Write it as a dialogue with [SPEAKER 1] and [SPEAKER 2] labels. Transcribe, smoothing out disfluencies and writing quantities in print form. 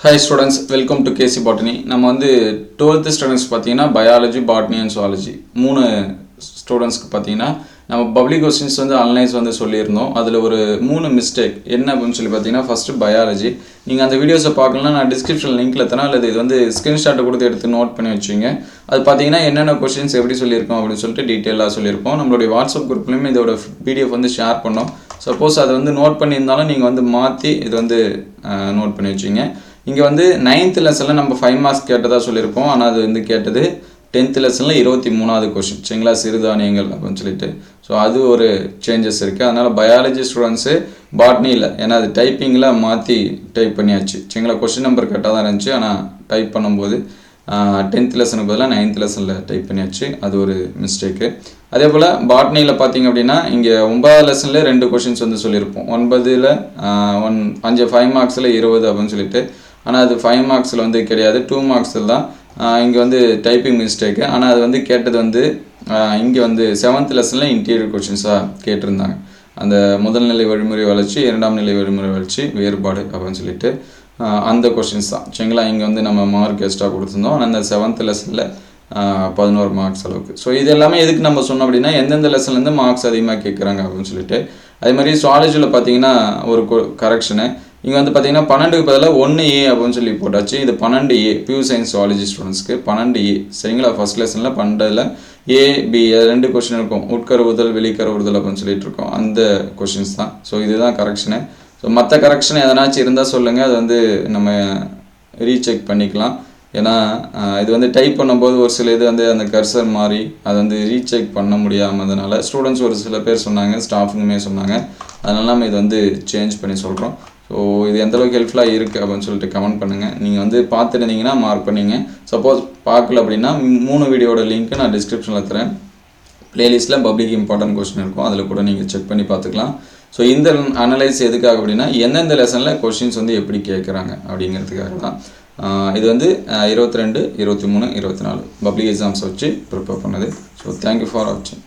[SPEAKER 1] Hi students, welcome to KC Botany. நம்ம வந்து 12th students பார்த்தீங்கன்னா பயாலஜி, பாட்னி அண்ட் சுவாலஜி 3 ஸ்டூடெண்ட்ஸ்க்கு பார்த்தீங்கன்னா நம்ம பப்ளிக் கொஸ்டின்ஸ் வந்து அனலைஸ் வந்து சொல்லியிருந்தோம். அதில் ஒரு 3 மிஸ்டேக் என்ன அப்படின்னு சொல்லி பார்த்தீங்கன்னா ஃபஸ்ட்டு பயாலஜி. நீங்கள் அந்த வீடியோஸை பார்க்கலாம், நான் டிஸ்கிரிப்ஷன் லிங்க்கில் தரேன். அல்லது இது வந்து ஸ்க்ரீன்ஷாட்டை கொடுத்து எடுத்து நோட் பண்ணி வச்சுங்க. அது பார்த்தீங்கன்னா என்னென்ன கொஸ்டின்ஸ் எப்படி சொல்லியிருக்கோம் அப்படின்னு சொல்லிட்டு டீட்டெயிலாக சொல்லியிருப்போம். நம்மளுடைய வாட்ஸ்அப் குரூப்லேயுமே இதோட பிடிஎஃப் வந்து ஷேர் பண்ணோம். சப்போஸ் அதை வந்து நோட் பண்ணியிருந்தாலும் நீங்கள் வந்து மாற்றி இது வந்து நோட் பண்ணி வச்சுங்க. இங்கே வந்து 9th லெசனில் நம்ம 5 மார்க்ஸ் கேட்டதாக சொல்லியிருப்போம். ஆனால் அது வந்து கேட்டது 10th லெசனில் 23வது கொஸ்டின், சரிங்களா, சிறுதானியங்கள் அப்படின்னு சொல்லிட்டு. ஸோ அது ஒரு சேஞ்சஸ் இருக்குது. அதனால் பயாலஜி ஸ்டூடெண்ட்ஸு பாட்னியில், ஏன்னா அது டைப்பிங்கில் மாற்றி டைப் பண்ணியாச்சு, சரிங்களா. கொஸ்டின் நம்பர் கரெக்டாக தான் இருந்துச்சு, ஆனால் டைப் பண்ணும்போது 10th லெசனுக்கு பதிலாக 9th லெசனில் டைப் பண்ணியாச்சு. அது ஒரு மிஸ்டேக்கு. அதே போல் பாட்னியில் பார்த்தீங்க அப்படின்னா இங்கே 9வது லெசனில் 2 கொஷின்ஸ் வந்து சொல்லியிருப்போம். 9ல் 5 மார்க்ஸில் 20 அப்படின்னு சொல்லிட்டு. ஆனால் அது 5 மார்க்ஸில் வந்து கிடையாது, 2 மார்க்ஸில் தான். இங்கே வந்து டைப்பிங் மிஸ்டேக்கு. ஆனால் அது வந்து கேட்டது வந்து இங்கே வந்து 7th லெசனில் இன்டீரியர் கொஷின்ஸாக கேட்டிருந்தாங்க. அந்த முதல் நிலை வழிமுறை வளர்ச்சி, 2ஆம் நிலை வழிமுறை வளர்ச்சி வேறுபாடு அப்படின்னு சொல்லிட்டு அந்த கொஷின்ஸ் தான், சரிங்களா. இங்கே வந்து நம்ம மார்க் எக்ஸ்ட்ரா கொடுத்துருந்தோம். ஆனால் அந்த 7th லெசனில் 11 மார்க்ஸ் அளவுக்கு. ஸோ இது எல்லாமே எதுக்கு நம்ம சொன்னோம் அப்படின்னா எந்தெந்த லெசன்லேருந்து மார்க்ஸ் அதிகமாக கேட்குறாங்க அப்படின்னு சொல்லிட்டு. அதே மாதிரி சுவாலஜியில் பார்த்தீங்கன்னா ஒரு கரெக்ஷனு. இங்கே வந்து பார்த்தீங்கன்னா 12க்கு பதிலாக 1A அப்படின்னு சொல்லி போட்டாச்சு. இது 12A பியூ சயின்ஸ் சுவாலஜி ஸ்டூடெண்ட்ஸ்க்கு 12A, சரிங்களா. ஃபஸ்ட் லெசனில் 12ல் ஏபி 2 கொஷின் இருக்கும். உட்கருவுதல் வெளிக்கருவுதல் அப்படின்னு சொல்லிட்டு இருக்கோம். அந்த கொஷின்ஸ் தான். ஸோ இதுதான் கரெக்ஷனு. ஸோ மற்ற கரெக்ஷன் எதனாச்சும் இருந்தால் சொல்லுங்கள், அது வந்து நம்ம ரீசெக் பண்ணிக்கலாம். ஏன்னா இது வந்து டைப் பண்ணும்போது ஒரு சில இது வந்து அந்த கர்சர் மாதிரி அதை வந்து ரீசெக் பண்ண முடியாமதுனால ஸ்டூடெண்ட்ஸ் ஒரு சில பேர் சொன்னாங்க, ஸ்டாஃபுங்குமே சொன்னாங்க. அதனால நம்ம இது வந்து சேஞ்ச் பண்ணி சொல்கிறோம். ஸோ இது எந்தளவுக்கு ஹெல்ப்ஃபுல்லாக இருக்குது அப்படின்னு சொல்லிட்டு கமெண்ட் பண்ணுங்கள். நீங்கள் வந்து பார்த்துருந்தீங்கன்னா மார்க் பண்ணிங்க. சப்போஸ் பார்க்கல அப்படின்னா 3 வீடியோட லிங்க்கு நான் டிஸ்கிரிப்ஷனில் தரேன். ப்ளேலிஸ்ட்டில் பப்ளிக் இம்பார்ட்டன்ட் கொஸ்டின் இருக்கும், அதில் கூட நீங்கள் செக் பண்ணி பார்த்துக்கலாம். ஸோ இந்த அனலைஸ் எதுக்காக அப்படின்னா எந்தெந்த லெசனில் கொஸ்டின்ஸ் வந்து எப்படி கேட்குறாங்க அப்படிங்கிறதுக்காக தான். இது வந்து 22, 23, 24 பப்ளிக் எக்ஸாம்ஸ் வச்சு ப்ரிப்பேர் பண்ணது. ஸோ தேங்க்யூ ஃபார் வாட்சிங்.